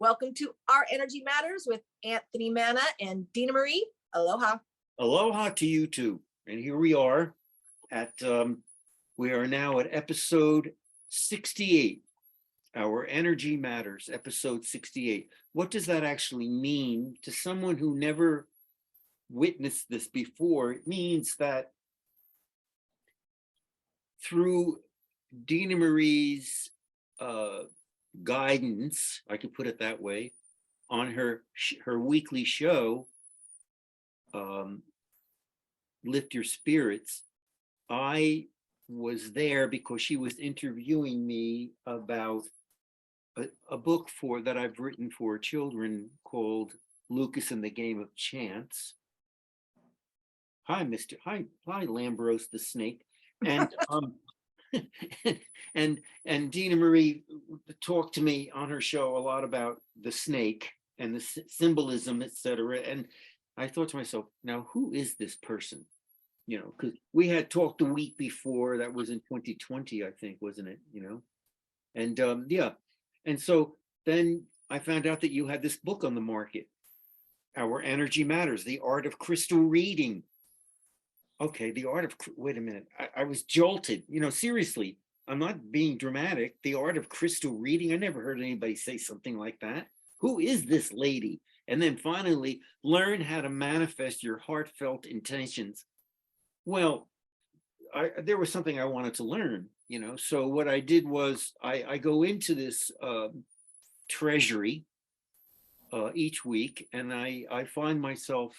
Welcome to Our Energy Matters with Anthony Manna and Dena Marie. Aloha. Aloha to you too. And here we are we are now at episode 68. Our Energy Matters, episode 68. What does that actually mean to someone who never witnessed this before? It means that through Dena Marie's guidance, I could put it that way, on her weekly show, Lift Your Spirits, I was there because she was interviewing me about a book that I've written for children called Loukas and the Game of Chance. Hi, Lambros the Snake. And and Dena Marie talked to me on her show a lot about the snake and the symbolism, etc. And I thought to myself, now who is this person? You know, because we had talked the week before, that was in 2020, I think, wasn't it? You know, and yeah, and so then I found out that you had this book on the market, Our Energy Matters: The Art of Crystal Reading. Okay, wait a minute. I was jolted, you know, seriously, I'm not being dramatic. The Art of Crystal Reading. I never heard anybody say something like that. Who is this lady? And then finally, learn how to manifest your heartfelt intentions. Well, there was something I wanted to learn, you know, so what I did was I go into this treasury each week, and I find myself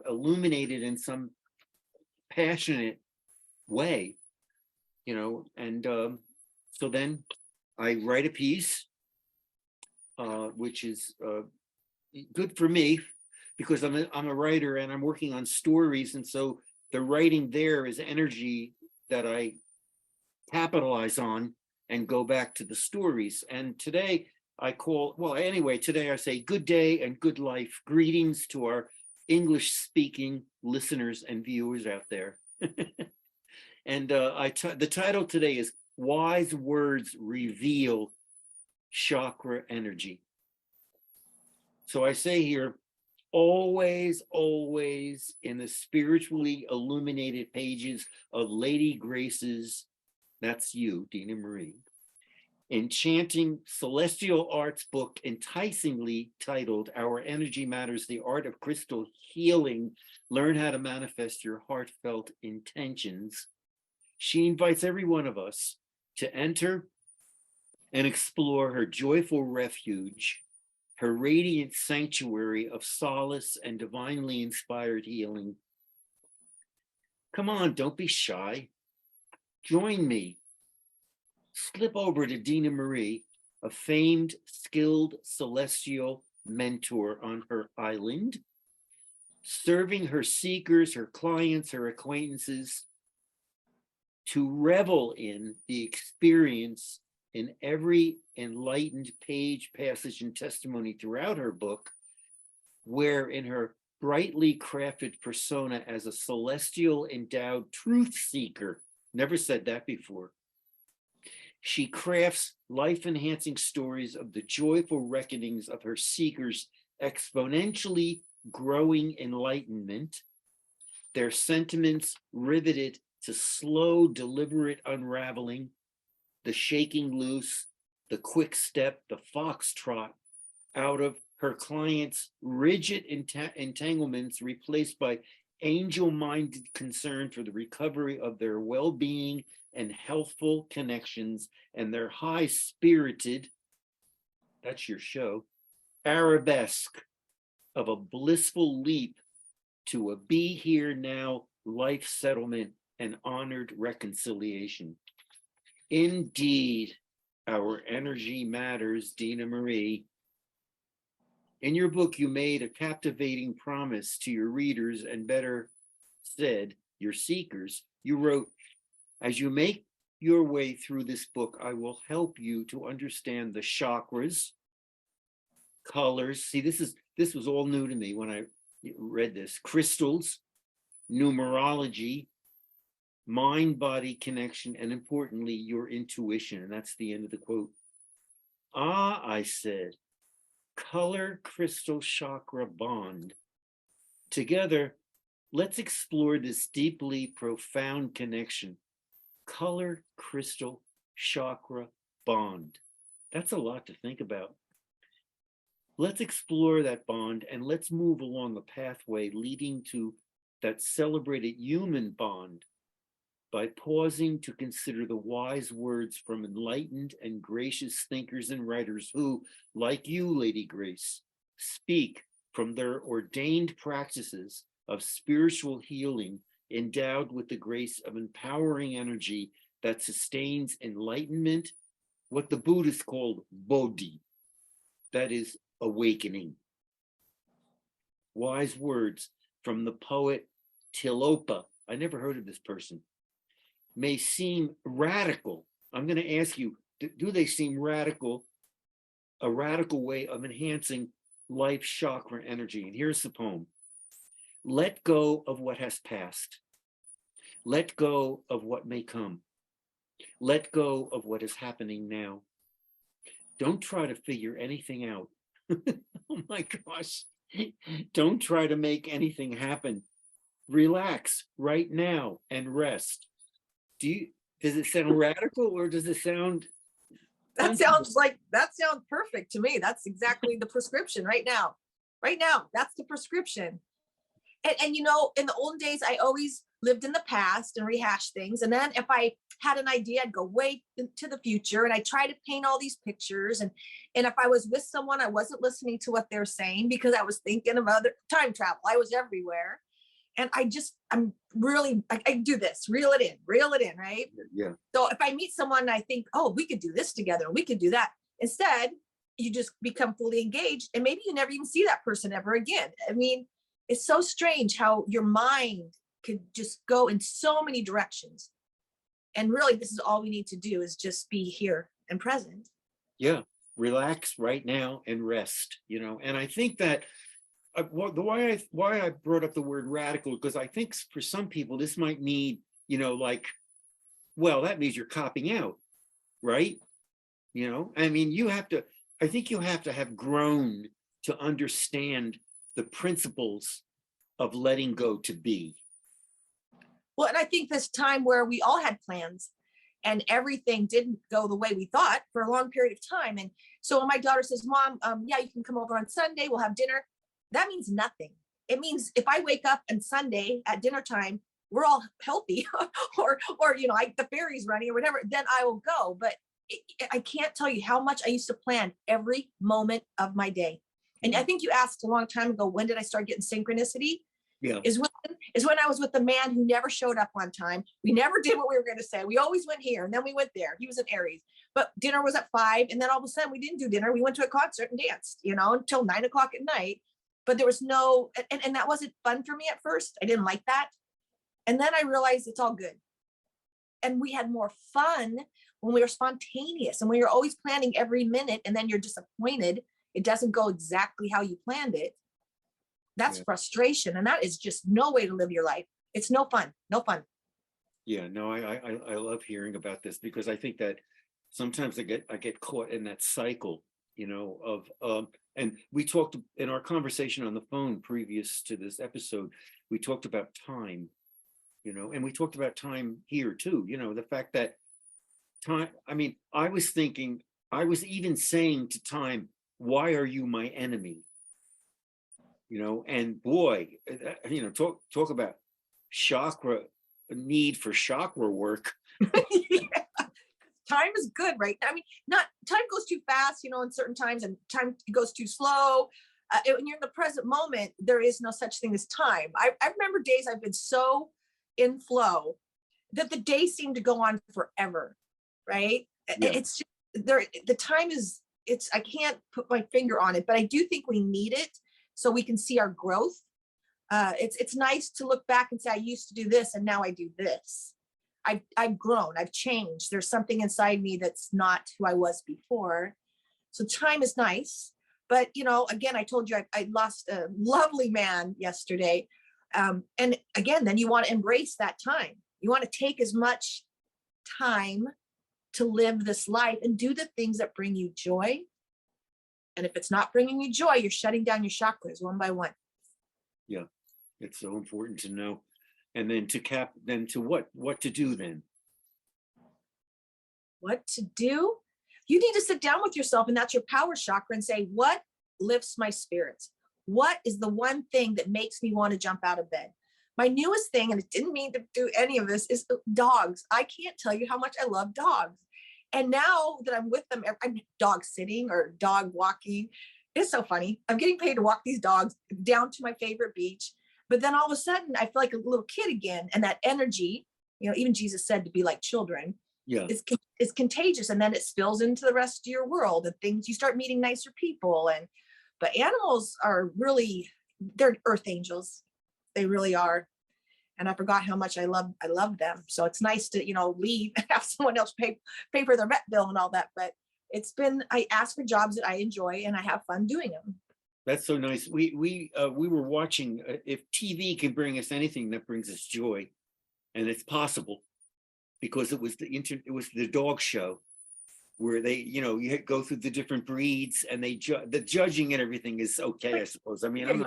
illuminated in some passionate way, you know, and so then I write a piece, which is good for me because I'm a writer and I'm working on stories, and so the writing there is energy that I capitalize on and go back to the stories. And today today I say good day and good life. Greetings to our English-speaking listeners and viewers out there. And the title today is Wise Words Reveal Chakra Energy. So I say here, always, always in the spiritually illuminated pages of Lady Grace's, that's you, Dena Marie, enchanting celestial arts book, enticingly titled Our Energy Matters: The Art of Crystal Healing, Learn How to Manifest Your Heartfelt Intentions. She invites every one of us to enter and explore her joyful refuge, her radiant sanctuary of solace and divinely inspired healing. Come on, don't be shy. Join me. Slip over to Dena Marie, a famed, skilled celestial mentor on her island, serving her seekers, her clients, her acquaintances, to revel in the experience in every enlightened page, passage, and testimony throughout her book, where in her brightly crafted persona as a celestial endowed truth seeker, never said that before, she crafts life-enhancing stories of the joyful reckonings of her seekers' exponentially growing enlightenment, their sentiments riveted to slow, deliberate unraveling, the shaking loose, the quick step, the foxtrot out of her clients' rigid entanglements, replaced by angel-minded concern for the recovery of their well-being and healthful connections, and their high-spirited, that's your show, arabesque of a blissful leap to a be here now life settlement and honored reconciliation. Indeed, Our Energy Matters, Dena Marie. In your book, you made a captivating promise to your readers, and better said, your seekers. You wrote, as you make your way through this book, I will help you to understand the chakras, colors. See, this was all new to me when I read this. Crystals, numerology, mind-body connection, and importantly, your intuition. And that's the end of the quote. Ah, I said, color crystal chakra bond. Together, let's explore this deeply profound connection. Color crystal chakra bond. That's a lot to think about. Let's explore that bond and let's move along the pathway leading to that celebrated human bond by pausing to consider the wise words from enlightened and gracious thinkers and writers who, like you, Lady Grace, speak from their ordained practices of spiritual healing endowed with the grace of empowering energy that sustains enlightenment, what the Buddhists called bodhi, that is awakening. Wise words from the poet Tilopa. I never heard of this person. May seem radical. I'm going to ask you, do they seem radical? A radical way of enhancing life's chakra energy. And here's the poem. Let go of what has passed. Let go of what may come. Let go of what is happening now. Don't try to figure anything out. Oh my gosh. Don't try to make anything happen. Relax right now and rest. Does it sound radical or does it sound? That sounds perfect to me. That's exactly the prescription right now. Right now, that's the prescription. And you know, in the olden days, I always lived in the past and rehashed things. And then if I had an idea, I'd go way into the future and I try to paint all these pictures. And if I was with someone, I wasn't listening to what they're saying because I was thinking of other time travel. I was everywhere. And I do this, reel it in, right? Yeah. So if I meet someone and I think, oh, we could do this together, we could do that. Instead, you just become fully engaged and maybe you never even see that person ever again. I mean, it's so strange how your mind could just go in so many directions. And really, this is all we need to do is just be here and present. Yeah. Relax right now and rest, you know, and I think that why I brought up the word radical, because I think for some people this might mean, you know, like, well, that means you're copping out, right? You know, I mean, I think you have to have grown to understand the principles of letting go to be. Well, and I think this time where we all had plans and everything didn't go the way we thought for a long period of time. And so when my daughter says, Mom, yeah, you can come over on Sunday, we'll have dinner. That means nothing. It means if I wake up on Sunday at dinner time, we're all healthy or you know, the ferry's running or whatever, then I will go. But I can't tell you how much I used to plan every moment of my day. And I think you asked a long time ago, when did I start getting synchronicity? Yeah. Is when I was with the man who never showed up on time. We never did what we were going to say. We always went here and then we went there. He was in Aries, but dinner was at 5. And then all of a sudden we didn't do dinner. We went to a concert and danced, you know, until 9 o'clock at night. But there was no, and that wasn't fun for me at first. I didn't like that. And then I realized it's all good. And we had more fun when we were spontaneous and we were always planning every minute and then you're disappointed. It doesn't go exactly how you planned it. That's frustration. And that is just no way to live your life. It's no fun. Yeah, no, I love hearing about this because I think that sometimes I get caught in that cycle, you know, of and we talked in our conversation on the phone previous to this episode, we talked about time, you know, and we talked about time here too, you know, the fact that time, I mean, I was even saying to time, why are you my enemy? You know, and boy, you know, talk about chakra, need for chakra work. Yeah. Time is good, right? I mean, not time goes too fast, you know, in certain times, and time goes too slow. When you're in the present moment, there is no such thing as time. I remember days I've been so in flow that the day seemed to go on forever, right? Yeah. It's just there. The time is. I can't put my finger on it, but I do think we need it so we can see our growth. It's nice to look back and say, I used to do this and now I do this. I've grown, I've changed. There's something inside me that's not who I was before. So time is nice. But, you know, again, I told you I lost a lovely man yesterday. And again, then you want to embrace that time. You want to take as much time to live this life and do the things that bring you joy. And if it's not bringing you joy, you're shutting down your chakras one by one. Yeah, it's so important to know. And then to what to do then? What to do? You need to sit down with yourself, and that's your power chakra, and say, what lifts my spirits? What is the one thing that makes me want to jump out of bed? My newest thing, and it didn't mean to do any of this, is dogs. I can't tell you how much I love dogs. And now that I'm with them, I'm dog sitting or dog walking. It's so funny. I'm getting paid to walk these dogs down to my favorite beach. But then all of a sudden, I feel like a little kid again. And that energy, even Jesus said to be like children, Yeah. is contagious. And then it spills into the rest of your world, and things, you start meeting nicer people. But animals are really, they're earth angels. They really are. And I forgot how much I love them. So it's nice to, leave and have someone else pay for their vet bill and all that. But I ask for jobs that I enjoy, and I have fun doing them. That's so nice. We were watching, if TV can bring us anything that brings us joy, and it's possible, because it was the dog show where they, you go through the different breeds, and the judging and everything is okay, I suppose. I mean,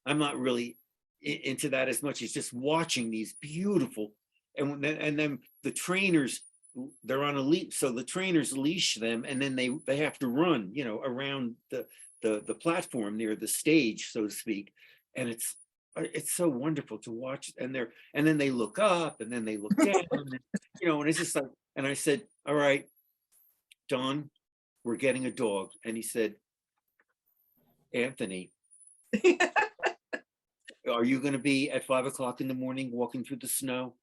I'm not really into that as much as just watching these beautiful, and then the trainers, they're on a leash, so the trainers leash them, and then they have to run, around the platform near the stage, so to speak, and it's so wonderful to watch. And then they look up, and then they look down, and, and it's just like, and I said, all right, Don, we're getting a dog. And he said, Anthony, are you going to be at 5 o'clock in the morning walking through the snow?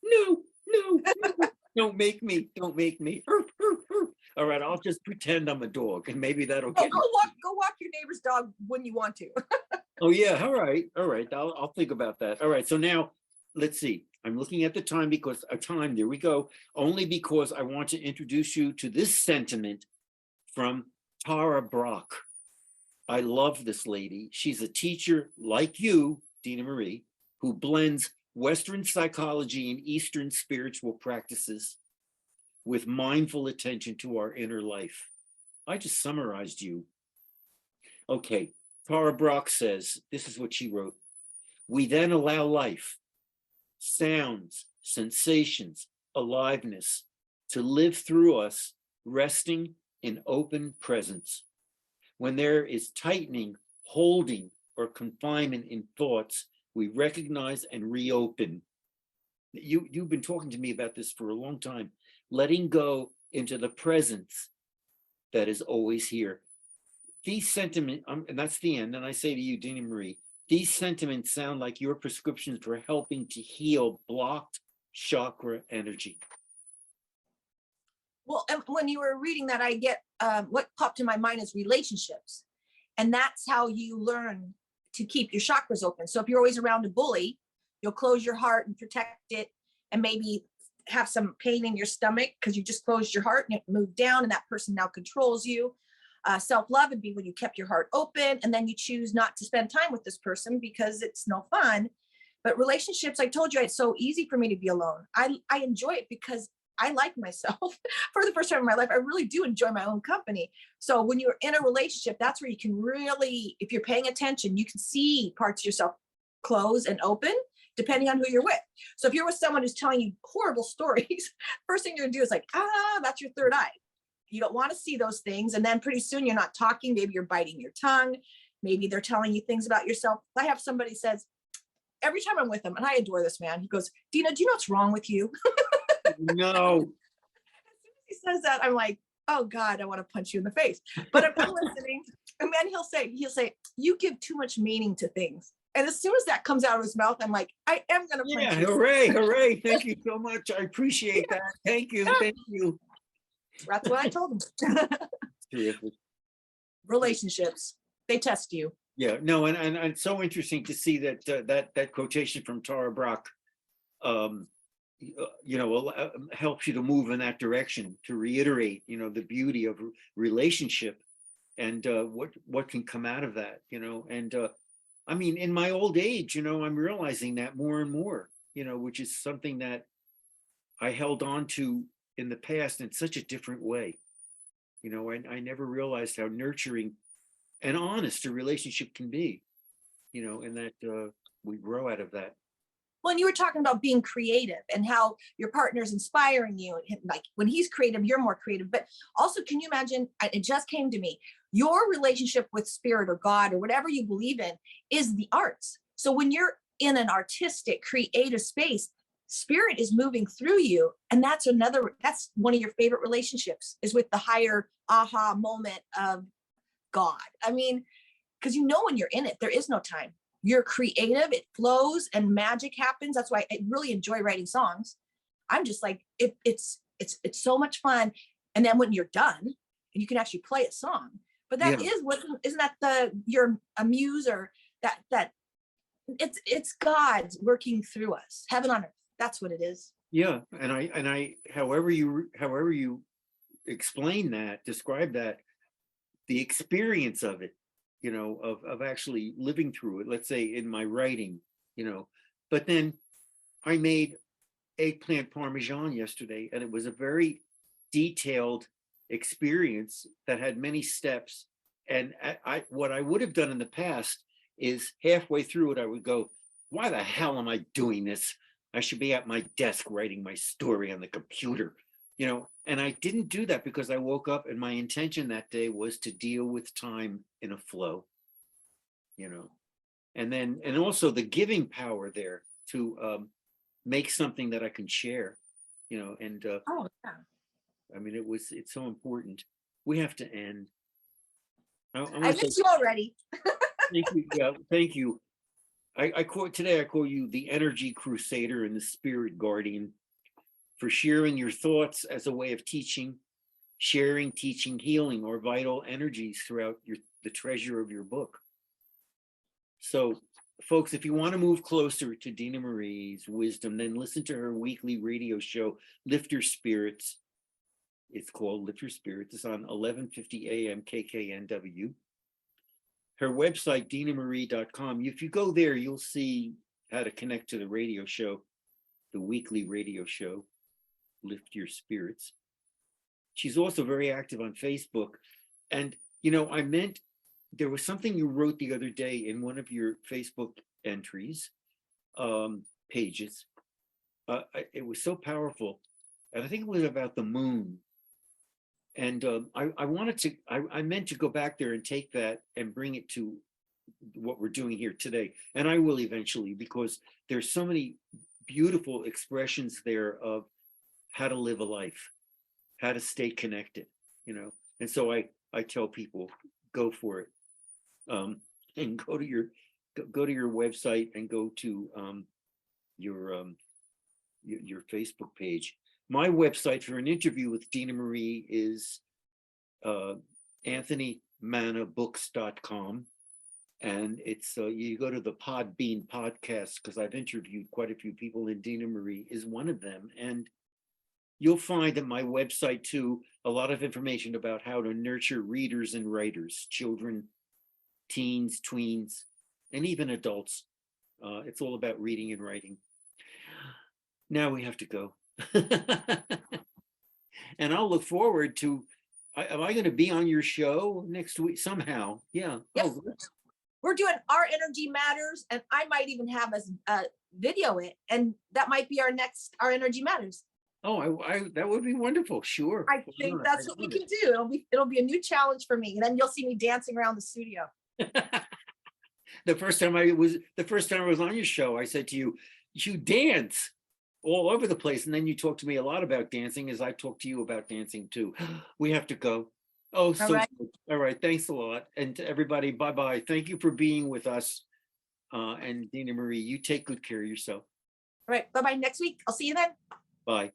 No. Don't make me. All right, I'll just pretend I'm a dog, and maybe that'll get go walk your neighbor's dog when you want to. Oh yeah, all right. I'll think about that. All right, so now let's see. I'm looking at the time, because there we go. Only because I want to introduce you to this sentiment from Tara Brach. I love this lady. She's a teacher like you, Dena Marie, who blends Western psychology and Eastern spiritual practices with mindful attention to our inner life. I just summarized you. Okay, Tara Brach says, this is what she wrote. We then allow life, sounds, sensations, aliveness to live through us, resting in open presence. When there is tightening, holding, or confinement in thoughts, we recognize and reopen. You've been talking to me about this for a long time. Letting go into the presence that is always here. These sentiments, and that's the end, and I say to you, Dena Marie, these sentiments sound like your prescriptions for helping to heal blocked chakra energy. Well, and when you were reading that, I get what popped in my mind is relationships. And that's how you learn to keep your chakras open. So if you're always around a bully, you'll close your heart and protect it, and maybe have some pain in your stomach because you just closed your heart and it moved down, and that person now controls you. Self-love would be when you kept your heart open, and then you choose not to spend time with this person because it's no fun. But relationships, I told you, it's so easy for me to be alone. I enjoy it because I like myself. For the first time in my life, I really do enjoy my own company. So when you're in a relationship, that's where you can really, if you're paying attention, you can see parts of yourself close and open, depending on who you're with. So if you're with someone who's telling you horrible stories, first thing you're gonna do is like, that's your third eye. You don't want to see those things. And then pretty soon you're not talking. Maybe you're biting your tongue. Maybe they're telling you things about yourself. I have somebody says, every time I'm with him, and I adore this man, he goes, Dena, do you know what's wrong with you? No. As soon as he says that, I'm like, oh God, I want to punch you in the face. But I'm listening. And then he'll say, you give too much meaning to things. And as soon as that comes out of his mouth, I'm like, I am going to punch you. Hooray. Thank you so much. I appreciate that. Thank you. That's what I told him. Terrific. Relationships, they test you. Yeah, no, and it's so interesting to see that that quotation from Tara Brach, helps you to move in that direction, to reiterate, the beauty of relationship and what can come out of that, and I mean, in my old age, I'm realizing that more and more, which is something that I held on to in the past in such a different way. I never realized how nurturing and honest a relationship can be, you know, and that we grow out of that. Well, and you were talking about being creative and how your partner's inspiring you. Like when he's creative, you're more creative. But also, can you imagine? It just came to me. Your relationship with spirit or God or whatever you believe in is the arts. So when you're in an artistic, creative space, spirit is moving through you, and that's one of your favorite relationships, is with the higher aha moment of God. I mean, because you know when you're in it, there is no time. You're creative, it flows, and magic happens. That's why I really enjoy writing songs. I'm just like, it's so much fun. And then when you're done, and you can actually play a song, but that is what, isn't that your muse, or that it's God's working through us, heaven on earth. That's what it is. Yeah, and I, however you explain that, describe that, the experience of it, you know, of actually living through it, let's say in my writing, you know. But then I made eggplant parmesan yesterday, and it was a very detailed experience that had many steps. And what I would have done in the past is halfway through it, I would go, why the hell am I doing this? I should be at my desk writing my story on the computer, you know. And I didn't do that because I woke up and my intention that day was to deal with time in a flow, you know. And also the giving power there to make something that I can share, you know. And Oh yeah. I mean, it's so important. We have to end. I miss you already. Thank you. Yeah, thank you. I call you the energy crusader and the spirit guardian, for sharing your thoughts as a way of teaching, sharing, teaching, healing, or vital energies throughout the treasure of your book. So, folks, if you want to move closer to Dena Marie's wisdom, then listen to her weekly radio show, Lift Your Spirits. It's called Lift Your Spirits. It's on 1150 AM KKNW. Her website, denamarie.com. If you go there, you'll see how to connect to the radio show, the weekly radio show, Lift Your Spirits. She's also very active on Facebook. And, you know, there was something you wrote the other day in one of your Facebook entries, pages. It was so powerful. And I think it was about the moon. And I meant to go back there and take that and bring it to what we're doing here today. And I will eventually, because there's so many beautiful expressions there of how to live a life, how to stay connected, you know. And so I tell people, go for it, and go to your website and go to your Facebook page. My website for an interview with Dena Marie is anthonymannabooks.com. And it's you go to the Podbean podcast, because I've interviewed quite a few people, and Dena Marie is one of them. And you'll find at my website too a lot of information about how to nurture readers and writers, children, teens, tweens, and even adults. It's all about reading and writing. Now we have to go. And I'll look forward to, am I going to be on your show next week somehow? Yeah. Yes. Oh, We're doing Our Energy Matters, and I might even have us video it, and that might be our next Our Energy Matters. oh, that would be wonderful. Sure. I think that's what we can do. It'll be a new challenge for me, and then you'll see me dancing around the studio. The first time I was on your show, I said to you, you dance all over the place. And then you talked to me a lot about dancing, as I talked to you about dancing too. We have to go. Oh, so all right. Thanks a lot. And to everybody, bye-bye. Thank you for being with us. And Dena Marie, you take good care of yourself. All right. Bye-bye. Next week. I'll see you then. Bye.